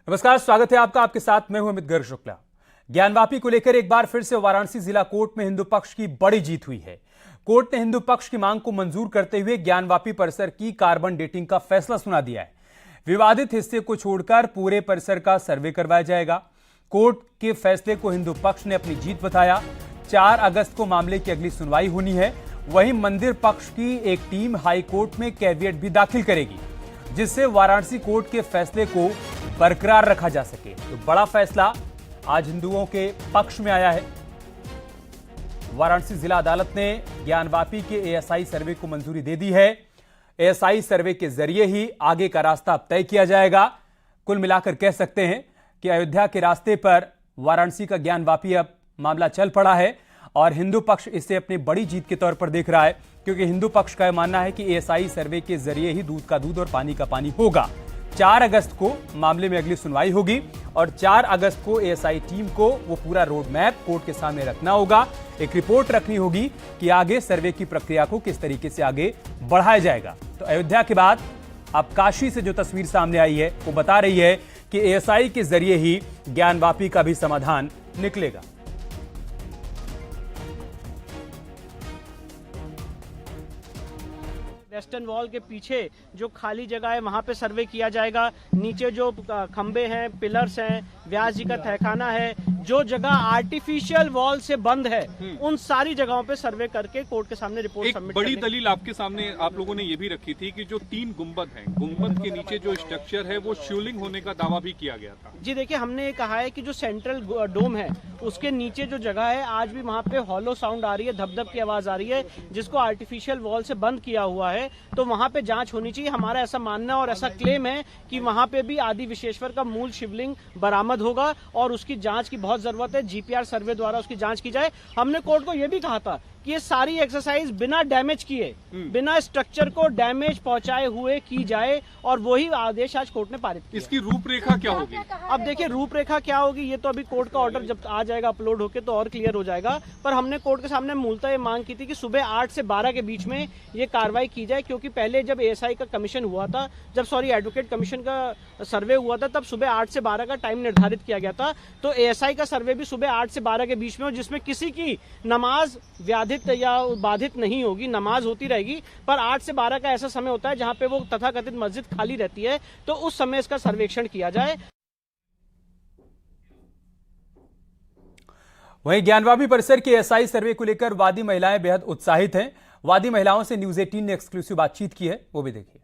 नमस्कार, स्वागत है आपका। आपके साथ मैं हूं अमित गर्ग शुक्ला। ज्ञानवापी को लेकर एक बार फिर से वाराणसी जिला कोर्ट में हिंदू पक्ष की बड़ी जीत हुई है। कोर्ट ने हिंदू पक्ष की मांग को मंजूर करते हुए ज्ञानवापी परिसर की कार्बन डेटिंग का फैसला सुना दिया है। विवादित हिस्से को छोड़कर पूरे परिसर का सर्वे करवाया जाएगा। कोर्ट के फैसले को हिंदू पक्ष ने अपनी जीत बताया। 4 अगस्त को मामले की अगली सुनवाई होनी है। वहीं मंदिर पक्ष की एक टीम हाई कोर्ट में कैविएट भी दाखिल करेगी, जिससे वाराणसी कोर्ट के फैसले को बरकरार रखा जा सके। तो बड़ा फैसला आज हिंदुओं के पक्ष में आया है। वाराणसी जिला अदालत ने ज्ञानवापी के एएसआई सर्वे को मंजूरी दे दी है। एएसआई सर्वे के जरिए ही आगे का रास्ता अब तय किया जाएगा। कुल मिलाकर कह सकते हैं कि अयोध्या के रास्ते पर वाराणसी का ज्ञानवापी अब मामला चल पड़ा है और हिंदू पक्ष इसे अपनी बड़ी जीत के तौर पर देख रहा है, क्योंकि हिंदू पक्ष का मानना है कि एएसआई सर्वे के जरिए ही दूध का दूध और पानी का पानी होगा। 4 अगस्त को मामले में अगली सुनवाई होगी और 4 अगस्त को एएसआई टीम को वो पूरा रोड मैप कोर्ट के सामने रखना होगा। एक रिपोर्ट रखनी होगी कि आगे सर्वे की प्रक्रिया को किस तरीके से आगे बढ़ाया जाएगा। तो अयोध्या के बाद अब काशी से जो तस्वीर सामने आई है वो बता रही है कि एएसआई के जरिए ही ज्ञानवापी का भी समाधान निकलेगा। वेस्टर्न वॉल के पीछे जो खाली जगह है वहां पे सर्वे किया जाएगा। नीचे जो खंबे हैं, पिलर्स हैं, व्यास जी का तहखाना है, जो जगह आर्टिफिशियल वॉल से बंद है, उन सारी जगहों पे सर्वे करके कोर्ट के सामने रिपोर्ट सबमिट बड़ी दलील आपके सामने आप लोगों ने ये भी रखी थी कि जो 3 गुंबद हैं, गुंबद के नीचे जो स्ट्रक्चर है वो शिवलिंग होने का दावा भी किया गया था। जी देखिए, हमने ये कहा है कि जो सेंट्रल डोम है उसके नीचे जो जगह है आज भी वहां पे हॉलो साउंड आ रही है, धप-धप की आवाज आ रही है, जिसको आर्टिफिशियल वॉल से बंद किया हुआ है। तो वहां पे जांच होनी चाहिए। हमारा ऐसा मानना और ऐसा क्लेम है कि वहां पे भी आदि विश्वेश्वर का मूल शिवलिंग बरामद होगा और उसकी जांच की बहुत जरूरत है। जीपीआर सर्वे द्वारा उसकी जांच की जाए। हमने कोर्ट को यह भी कहा था कि ये सारी एक्सरसाइज बिना डैमेज किए, बिना स्ट्रक्चर को डैमेज पहुंचाए हुए की जाए और वही आदेश आज कोर्ट ने पारित किया। इसकी रूपरेखा क्या होगी? अब देखिए, रूपरेखा क्या होगी ये तो अभी कोर्ट का ऑर्डर जब आ जाएगा अपलोड होके तो और क्लियर हो जाएगा। पर हमने कोर्ट के सामने मूलतः ये मांग की थी कि सुबह 8 से 12 के बीच में ये कार्रवाई की जाए, क्योंकि पहले जब एएसआई का कमीशन हुआ था, एडवोकेट कमीशन का सर्वे हुआ था, तब सुबह 8 से 12 का टाइम निर्धारित किया गया था। तो एएसआई का सर्वे भी सुबह 8 से 12 के बीच में हो, जिसमें किसी की नमाज व्याधित या बाधित नहीं होगी, नमाज होती रहेगी। पर 8 से 12 का ऐसा समय होता है जहां पे वो तथाकथित मस्जिद खाली रहती है, तो उस समय इसका सर्वेक्षण किया जाए। वहीं ज्ञानवापी परिसर के एएसआई सर्वे को लेकर वादी महिलाएं बेहद उत्साहित हैं। वादी महिलाओं से न्यूज 18 ने एक्सक्लूसिव बातचीत की है, वो भी देखिए।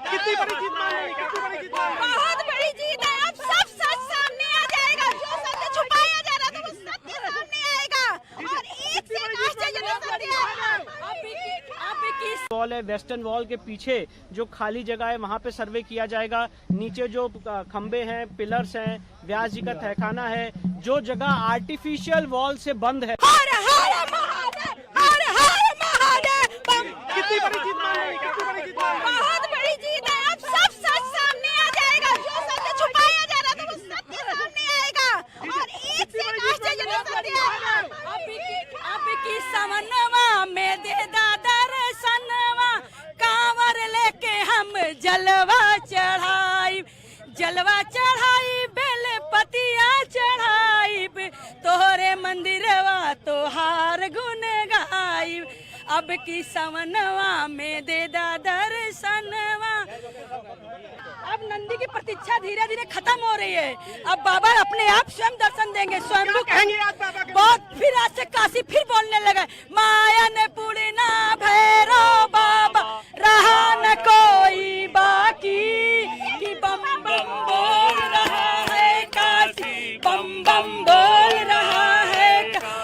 कितनी बड़ी जीत मानी, कितनी बड़ी जीत मानी? बहुत बड़ी जीत है। अब सब सच सामने आ जाएगा। जो सत्य छुपाया जा रहा था वो सत्य सामने आएगा और एक से एक आश्चर्यजनक सत्य आएगा। वॉल है, वेस्टर्न वॉल के पीछे जो खाली जगह है वहां पे सर्वे किया जाएगा। नीचे जो खंबे हैं, पिलर्स हैं, व्यास जी का तहखाना है, जो जगह आर्टिफिशियल वॉल से बंद है। कितनी बड़ी जीत मानी, कितनी बड़ी जीत मानी? बहुत बड़ी जीत है। अब सब सच सामने आ जाएगा। जो सत्य छुपाया जा रहा था वो सत्य सामने आएगा और एक से एक आश्चर्यजनक सत्य आएगा। अब की समनवा में दे दादर सनवा, कांवर लेके हम जलवा चढ़ाई, बेल पतिया चढ़ाई, तोहरे मंदिरवा तोहार गुन गाई। अब की समनवा में दे दादर सनवा। अब नंदी की प्रतीक्षा धीरे धीरे खत्म हो रही है। अब बाबा अपने आप स्वयं दर्शन देंगे, स्वयं कहेंगे। बहुत फिर आज से काशी फिर बोलने लगा, माया ने पूर्णा भैरो बाबा, रहा न कोई बाकी, कि बम बम बोल रहा है काशी, बम बम बोल रहा है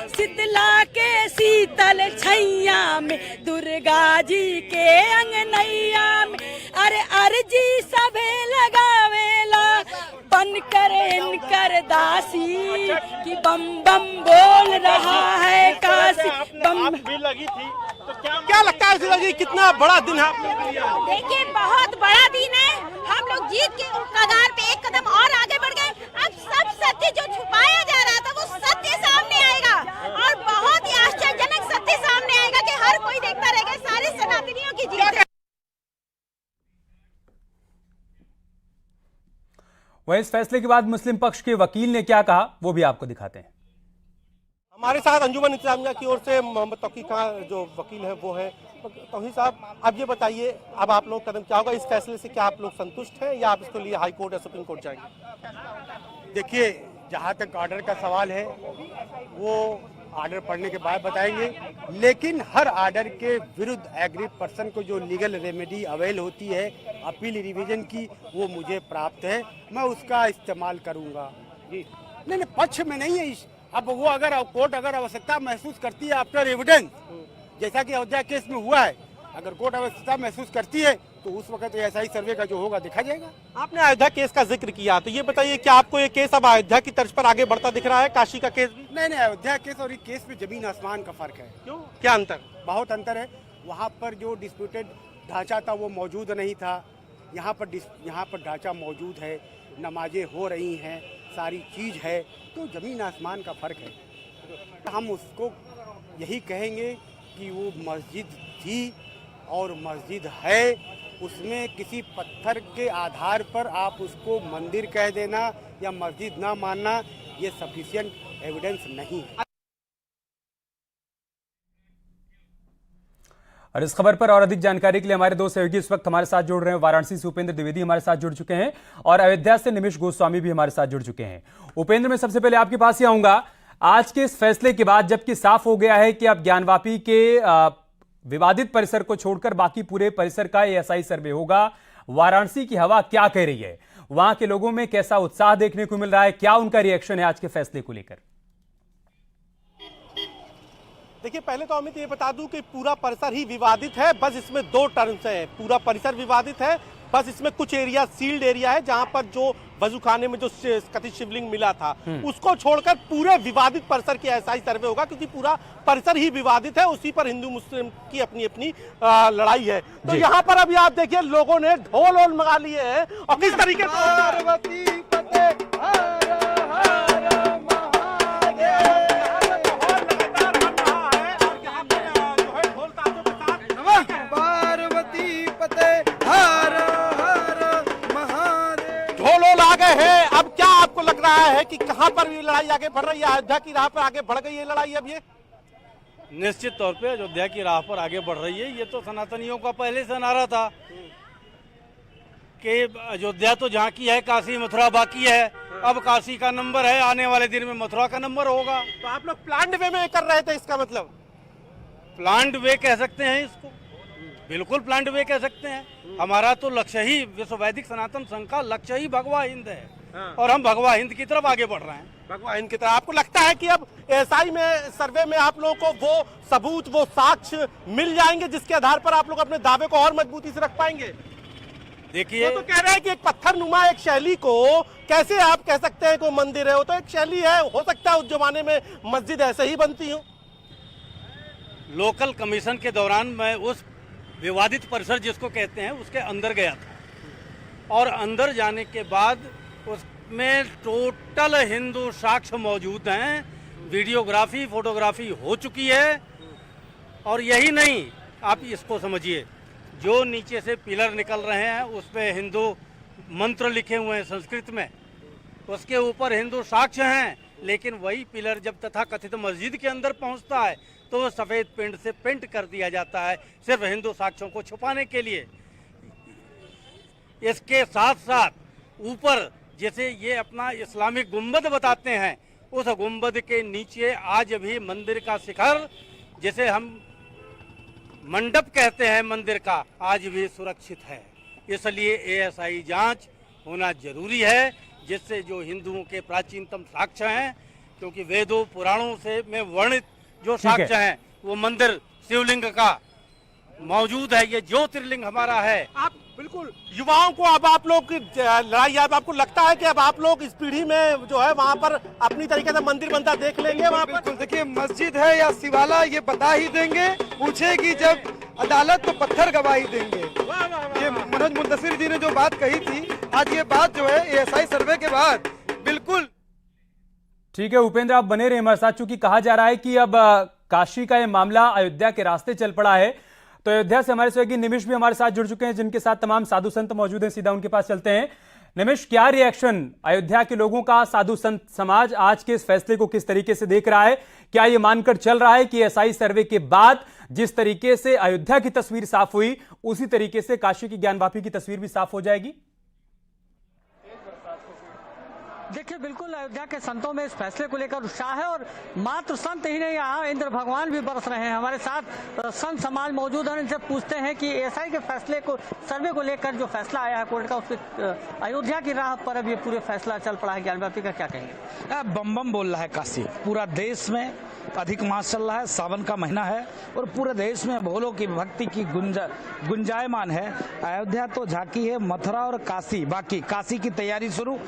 शीतला के शीतल छैया में, दुर्गा जी के अंगनैया में, अरे अर्जी सभे लगावेला, बन कर इनकर दासी, कि बम बम बोल रहा है काशी, बम भी लगी थी। तो क्या लगता है लगी? कितना बड़ा दिन है आपके लिए? देखिए, बहुत बड़ा दिन है। हम लोग जीत के कगार पे एक कदम और आगे बढ़ गए। अब सब सत्य जो छुपाया जा रहा था वो सत्य सामने आएगा और बहुत ही आश्चर्यजनक सत्य सामने आएगा कि हर कोई देखता रहेगा। सारे सनातनियों की जीत है। वहीं इस फैसले के बाद मुस्लिम पक्ष के वकील ने क्या कहा वो भी आपको दिखाते हैं। हमारे साथ अंजुमन इंतजामिया की ओर से मोहम्मद तौकी का जो वकील है वो है। तौहीद साहब, अब ये बताइए, अब आप लोग कदम क्या होगा इस फैसले से? क्या आप लोग संतुष्ट हैं या आप इसके लिए हाई कोर्ट या सुप्रीम कोर्ट जाएंगे? देखिए, जहाँ तक ऑर्डर का सवाल है वो ऑर्डर पढ़ने के बाद बताएंगे, लेकिन हर ऑर्डर के विरुद्ध एग्रीड पर्सन को जो लीगल रेमेडी अवेल होती है अपील रिवीजन की, वो मुझे प्राप्त है, मैं उसका इस्तेमाल करूँगा। जी नहीं, पक्ष में नहीं है। अब वो अगर कोर्ट अगर आवश्यकता महसूस करती है आफ्टर एविडेंस, जैसा कि अयोध्या केस में हुआ है, अगर कोर्ट आवश्यकता महसूस करती है तो उस वक्त एएसआई सर्वे का जो होगा देखा जाएगा। आपने अयोध्या केस का जिक्र किया, तो ये बताइए क्या आपको ये केस अब अयोध्या की तर्ज पर आगे बढ़ता दिख रहा है? काशी का केस भी? नहीं, अयोध्या केस और ये केस में जमीन आसमान का फर्क है। क्यों, क्या अंतर? बहुत अंतर है। वहाँ पर जो डिस्प्यूटेड ढांचा था वो मौजूद नहीं था, यहाँ पर ढांचा मौजूद है, नमाजें हो रही हैं, सारी चीज़ है, तो ज़मीन आसमान का फ़र्क है। हम उसको यही कहेंगे कि वो मस्जिद थी और मस्जिद है, उसमें किसी पत्थर के आधार पर आप उसको मंदिर कह देना या मस्जिद ना मानना, ये सफिशिएंट एविडेंस नहीं है। और इस खबर पर और अधिक जानकारी के लिए हमारे दो सहयोगी इस वक्त हमारे साथ जुड़ रहे हैं। वाराणसी से उपेंद्र द्विवेदी हमारे साथ जुड़ चुके हैं और अयोध्या से निमिष गोस्वामी भी हमारे साथ जुड़ चुके हैं। उपेंद्र, मैं सबसे पहले आपके पास ही आऊंगा। आज के इस फैसले के बाद जबकि साफ हो गया है कि अब ज्ञानवापी के विवादित परिसर को छोड़कर बाकी पूरे परिसर का एएसआई सर्वे होगा, वाराणसी की हवा क्या कह रही है? वहां के लोगों में कैसा उत्साह देखने को मिल रहा है? क्या उनका रिएक्शन है आज के फैसले को लेकर? देखिए, पहले तो अमित ये बता दूं कि पूरा परिसर ही विवादित है, बस इसमें दो टर्म्स हैं। पूरा परिसर विवादित है, बस इसमें कुछ एरिया सील्ड एरिया है जहां पर जो वजूखाने में जो कथित शिवलिंग मिला था उसको छोड़कर पूरे विवादित परिसर की एएसआई सर्वे होगा, क्योंकि पूरा परिसर ही विवादित है। उसी पर हिंदू मुस्लिम की अपनी अपनी लड़ाई है। तो यहाँ पर अभी आप देखिए लोगों ने ढोल वोल मंगा लिए हैं और किस तरीके से है। अब क्या आपको लग रहा है कि कहां पर ये लड़ाई आगे बढ़ रही है? अयोध्या की राह पर आगे बढ़ गई है लड़ाई अब? ये निश्चित तौर पे अयोध्या की राह पर आगे बढ़ रही है। ये तो सनातनियों का पहले से नारा था कि अयोध्या तो जहाँ की है, काशी मथुरा बाकी है। अब काशी का नंबर है, आने वाले दिन में मथुरा का नंबर होगा। तो आप लोग प्लान्ड वे में कर रहे थे, इसका मतलब? प्लान्ड वे कह सकते हैं इसको, बिल्कुल प्लान्ड वे कह सकते हैं। हमारा तो लक्ष्य ही, विश्व वैदिक सनातन संघ का लक्ष्य ही भगवा हिंद है और हम भगवा हिंद की तरफ आगे बढ़ रहे हैं। भगवा हिंद की तरफ। आपको लगता है कि अब एएसआई में सर्वे में आप लोगों को वो सबूत, वो साक्ष्य मिल जाएंगे जिसके आधार पर आप लोग अपने दावे को और मजबूती से रख पाएंगे? देखिए, वो तो कह रहे हैं कि एक पत्थर नुमा एक शैली को कैसे आप कह सकते हैं कोई मंदिर है? वो तो एक शैली है, हो सकता है उस जमाने में मस्जिद ऐसे ही बनती हो। लोकल कमीशन के दौरान मैं उस विवादित परिसर जिसको कहते हैं उसके अंदर गया था और अंदर जाने के बाद उसमें टोटल हिंदू साक्ष्य मौजूद हैं, वीडियोग्राफी फोटोग्राफी हो चुकी है। और यही नहीं, आप इसको समझिए, जो नीचे से पिलर निकल रहे हैं उस पे हिंदू मंत्र लिखे हुए हैं संस्कृत में, उसके ऊपर हिंदू साक्ष्य हैं, लेकिन वही पिलर जब तथाकथित मस्जिद के अंदर पहुंचता है तो सफ़ेद पेंट से पेंट कर दिया जाता है, सिर्फ हिंदू साक्ष्यों को छुपाने के लिए। इसके साथ साथ ऊपर जैसे ये अपना इस्लामिक गुंबद बताते हैं, उस गुंबद के नीचे आज भी मंदिर का शिखर, जिसे हम मंडप कहते हैं मंदिर का, आज भी सुरक्षित है। इसलिए एएसआई जांच होना जरूरी है, जिससे जो हिंदुओं के प्राचीनतम साक्ष्य हैं, क्योंकि वेदों पुराणों से में वर्णित जो साक्ष्य हैं वो मंदिर शिवलिंग का मौजूद है, ये ज्योतिर्लिंग हमारा है। आप बिल्कुल युवाओं को अब आप लोग की लड़ाई, अब आपको लगता है कि अब आप लोग इस पीढ़ी में जो है वहाँ पर अपनी तरीके से मंदिर बनता देख लेंगे? वहाँ पर देखिए, मस्जिद है या शिवाला ये बता ही देंगे, पूछेगी जब अदालत तो पत्थर गवाही देंगे। ये मनोज मुंतसिर जी ने जो बात कही थी, आज ये बात जो है एएसआई सर्वे के बाद बिल्कुल ठीक है। उपेंद्र, आप बने रहे हमारे साथ, चूंकि कहा जा रहा है कि अब काशी का ये मामला अयोध्या के रास्ते चल पड़ा है, तो अयोध्या से हमारे सहयोगी निमिष भी हमारे साथ जुड़ चुके हैं, जिनके साथ तमाम साधु संत मौजूद हैं। सीधा उनके पास चलते हैं। निमिष, क्या रिएक्शन अयोध्या के लोगों का, साधु संत समाज आज के इस फैसले को किस तरीके से देख रहा है? क्या यह मानकर चल रहा है कि एएसआई सर्वे के बाद जिस तरीके से अयोध्या की तस्वीर साफ हुई उसी तरीके से काशी की ज्ञानवापी की तस्वीर भी साफ हो जाएगी? देखिए, बिल्कुल अयोध्या के संतों में इस फैसले को लेकर उत्साह है और मात्र संत ही नहीं, यहाँ इंद्र भगवान भी बरस रहे हैं। हमारे साथ संत समाज मौजूद है, इनसे पूछते हैं कि एएसआई के फैसले को, सर्वे को लेकर जो फैसला आया है कोर्ट का, उसके अयोध्या की राह पर अब ये पूरे फैसला चल पड़ा है, ज्ञानवापी का क्या कहेंगे? बम बम बोल रहा है काशी, पूरा देश में अधिक मास चल रहा है, सावन का महीना है और पूरे देश में भोलों की भक्ति की गुंजायमान है। अयोध्या तो झांकी है, मथुरा और काशी, बाकी काशी की तैयारी शुरू,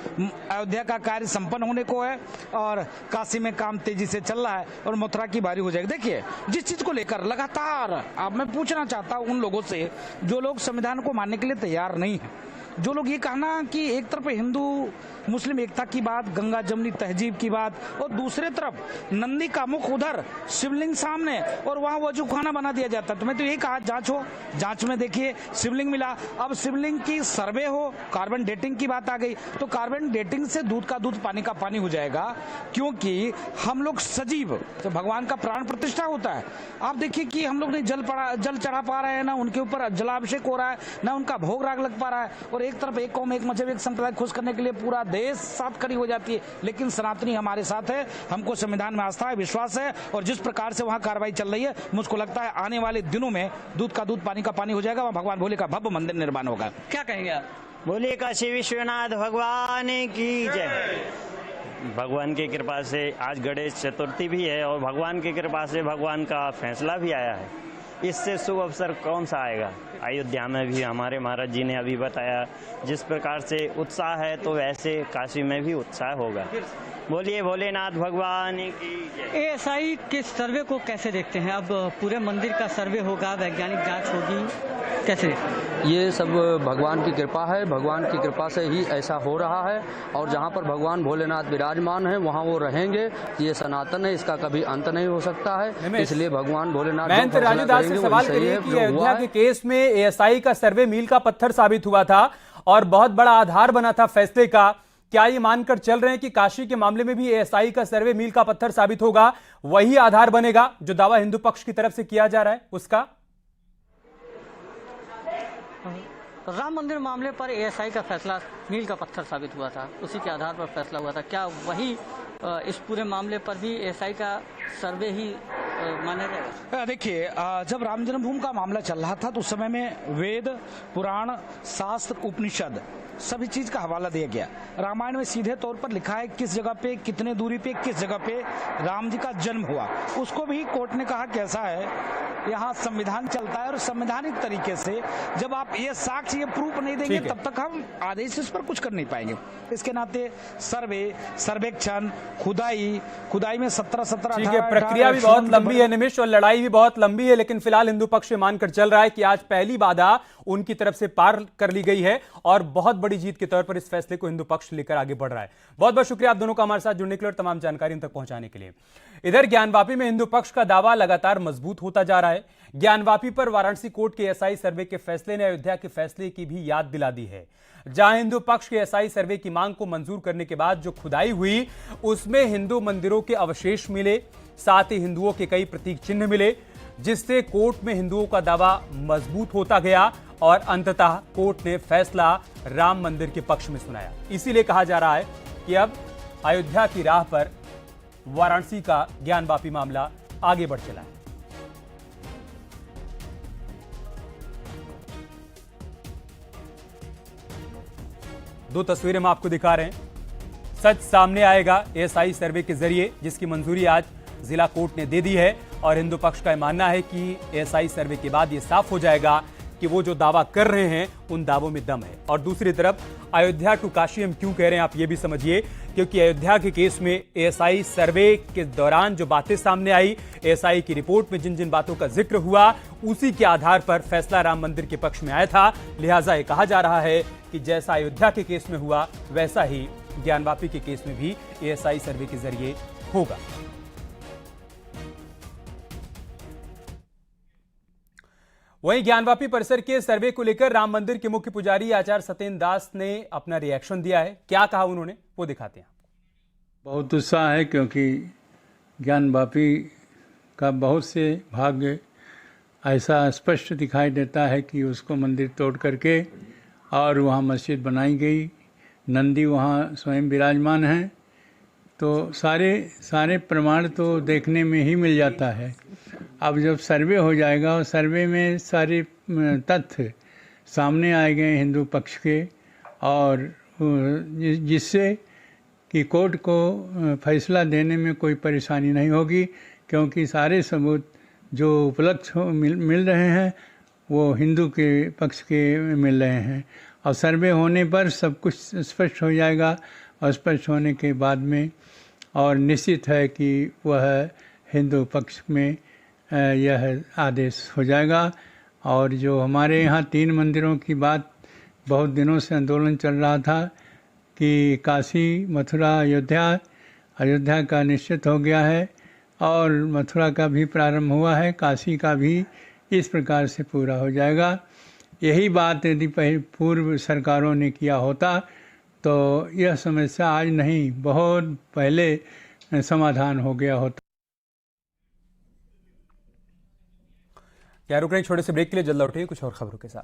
अयोध्या का कार्य संपन्न होने को है और काशी में काम तेजी से चल रहा है और मथुरा की बारी हो जाएगी। देखिए, जिस चीज को लेकर लगातार अब मैं पूछना चाहता हूं उन लोगों से जो लोग संविधान को मानने के लिए तैयार नहीं है, जो लोग ये कहना कि एक तरफ हिंदू मुस्लिम एकता की बात, गंगा जमनी तहजीब की बात और दूसरे तरफ नंदी का मुख उधर, शिवलिंग सामने और वहां वजू खाना बना दिया जाता है। तो मैं तो यही कहा, जांचो, जांच में देखिए शिवलिंग मिला, अब शिवलिंग की सर्वे हो, कार्बन डेटिंग की बात आ गई तो कार्बन डेटिंग से दूध का दूध पानी का पानी हो जाएगा, क्योंकि हम लोग सजीव, तो भगवान का प्राण प्रतिष्ठा होता है। आप देखिए कि हम लोग नहीं जल चढ़ा पा रहे हैं, ना उनके ऊपर जलाभिषेक हो रहा है, ना उनका भोग राग लग पा रहा है और एक तरफ एक कौम, एक मजहब, एक संप्रदाय खुश करने के लिए पूरा देश साथ खड़ी हो जाती है। लेकिन सनातनी हमारे साथ है, हमको संविधान में आस्था है, विश्वास है और जिस प्रकार से वहां कार्रवाई चल रही है, मुझको लगता है आने वाले दिनों में दूध का दूध पानी का पानी हो जाएगा, वहां भगवान भोले का भव्य मंदिर निर्माण होगा। क्या कहेंगे आप? बोलिए काशी विश्वनाथ भगवान की जय। भगवान की कृपा से आज गणेश चतुर्थी भी है और भगवान की कृपा से भगवान का फैसला भी आया है। इससे शुभ अवसर कौन सा आएगा? अयोध्या में भी हमारे महाराज जी ने अभी बताया, जिस प्रकार से उत्साह है तो वैसे काशी में भी उत्साह होगा। बोलिए भोलेनाथ भगवान की जय। एएसआई के सर्वे को कैसे देखते हैं? अब पूरे मंदिर का सर्वे होगा, वैज्ञानिक जांच होगी, कैसे? ये सब भगवान की कृपा है, भगवान की कृपा से ही ऐसा हो रहा है और जहाँ पर भगवान भोलेनाथ विराजमान है वहाँ वो रहेंगे। ये सनातन है, इसका कभी अंत नहीं हो सकता है, इसलिए भगवान भोलेनाथ राजू दास से सवाल करिए कि अयोध्या के केस में एएसआई का सर्वे मील का पत्थर साबित हुआ था और बहुत बड़ा आधार बना था फैसले का। क्या ये मानकर चल रहे हैं कि काशी के मामले में भी एएसआई का सर्वे मील का पत्थर साबित होगा, वही आधार बनेगा जो दावा हिंदू पक्ष की तरफ से किया जा रहा है उसका? राम मंदिर मामले पर एएसआई का फैसला मील का पत्थर साबित हुआ था, उसी के आधार पर फैसला हुआ था। क्या वही इस पूरे मामले पर भी एएसआई का सर्वे ही माना जाएगा? देखिए, जब राम जन्मभूमि का मामला चल रहा था तो उस समय में वेद, पुराण, शास्त्र, उपनिषद सभी चीज का हवाला दिया गया। रामायण में सीधे तौर पर लिखा है किस जगह पे, कितने दूरी पे, किस जगह पे राम जी का जन्म हुआ। उसको भी कोर्ट ने कहा कैसा है, यहाँ संविधान चलता है और संवैधानिक तरीके से जब आप ये साक्ष्य, ये प्रूफ नहीं देंगे तब तक हम आदेश इस पर कुछ कर नहीं पाएंगे। इसके नाते सर्वे, सर्वेक्षण, खुदाई में 17 ठीक है, प्रक्रिया भी बहुत लंबी है निमिष और लड़ाई भी बहुत लंबी है, लेकिन फिलहाल हिंदू पक्ष मानकर चल रहा है कि आज पहली बाधा उनकी तरफ से पार कर ली गई है और बहुत बड़ी जीत के तौर पर इस फैसले को हिंदू पक्ष लेकर आगे बढ़ रहा है। बहुत बहुत शुक्रिया आप दोनों का हमारे साथ जुड़ने के लिए और तमाम जानकारी उन तक पहुंचाने के लिए। इधर ज्ञानवापी में हिंदू पक्ष का दावा लगातार मजबूत होता जा रहा है। ज्ञानवापी पर वाराणसी कोर्ट के एएसआई सर्वे के फैसले ने अयोध्या के फैसले की भी याद दिला दी है। जहां हिंदू पक्ष के एएसआई सर्वे की मांग को मंजूर करने के बाद जो खुदाई हुई उसमें हिंदू मंदिरों के अवशेष मिले, साथ ही हिंदुओं के कई प्रतीक चिन्ह मिले, जिससे कोर्ट में हिंदुओं का दावा मजबूत होता गया और अंततः कोर्ट ने फैसला राम मंदिर के पक्ष में सुनाया। इसीलिए कहा जा रहा है कि अब अयोध्या की राह पर वाराणसी का ज्ञानवापी मामला आगे बढ़ चला है। दो तस्वीरें हम आपको दिखा रहे हैं। सच सामने आएगा एएसआई सर्वे के जरिए, जिसकी मंजूरी आज जिला कोर्ट ने दे दी है और हिंदू पक्ष का मानना है कि एएसआई सर्वे के बाद यह साफ हो जाएगा कि वो जो दावा कर रहे हैं उन दावों में दम है। और दूसरी तरफ अयोध्या टू काशी हम क्यों कह रहे हैं आप ये भी समझिए, क्योंकि अयोध्या के केस में एएसआई सर्वे के दौरान जो बातें सामने आई, एएसआई की रिपोर्ट में जिन जिन बातों का जिक्र हुआ, उसी के आधार पर फैसला राम मंदिर के पक्ष में आया था। लिहाजा ये कहा जा रहा है कि जैसा अयोध्या के केस में हुआ वैसा ही ज्ञानवापी के केस में भी एएसआई सर्वे के जरिए होगा। वहीं ज्ञानवापी परिसर के सर्वे को लेकर राम मंदिर के मुख्य पुजारी आचार्य सत्येंद्र दास ने अपना रिएक्शन दिया है। क्या कहा उन्होंने, वो दिखाते हैं। बहुत उत्साह है क्योंकि ज्ञानवापी का बहुत से भाग्य ऐसा स्पष्ट दिखाई देता है कि उसको मंदिर तोड़ करके और वहाँ मस्जिद बनाई गई, नंदी वहाँ स्वयं विराजमान हैं, तो सारे प्रमाण तो देखने में ही मिल जाता है। अब जब सर्वे हो जाएगा और सर्वे में सारे तथ्य सामने आए गए हिंदू पक्ष के, और जिससे कि कोर्ट को फैसला देने में कोई परेशानी नहीं होगी, क्योंकि सारे सबूत जो उपलब्ध मिल रहे हैं वो हिंदू के पक्ष के मिल रहे हैं। और सर्वे होने पर सब कुछ स्पष्ट हो जाएगा, और स्पष्ट होने के बाद में और निश्चित है कि वह हिंदू पक्ष में यह आदेश हो जाएगा। और जो हमारे यहाँ 3 मंदिरों की बात बहुत दिनों से आंदोलन चल रहा था कि काशी, मथुरा, अयोध्या का निश्चित हो गया है, और मथुरा का भी प्रारंभ हुआ है, काशी का भी इस प्रकार से पूरा हो जाएगा। यही बात यदि पूर्व सरकारों ने किया होता तो यह समस्या आज नहीं, बहुत पहले समाधान हो गया होता। क्या रुक रहे हैं छोटे से ब्रेक के लिए, जल्द लौटेंगे कुछ और खबरों के साथ।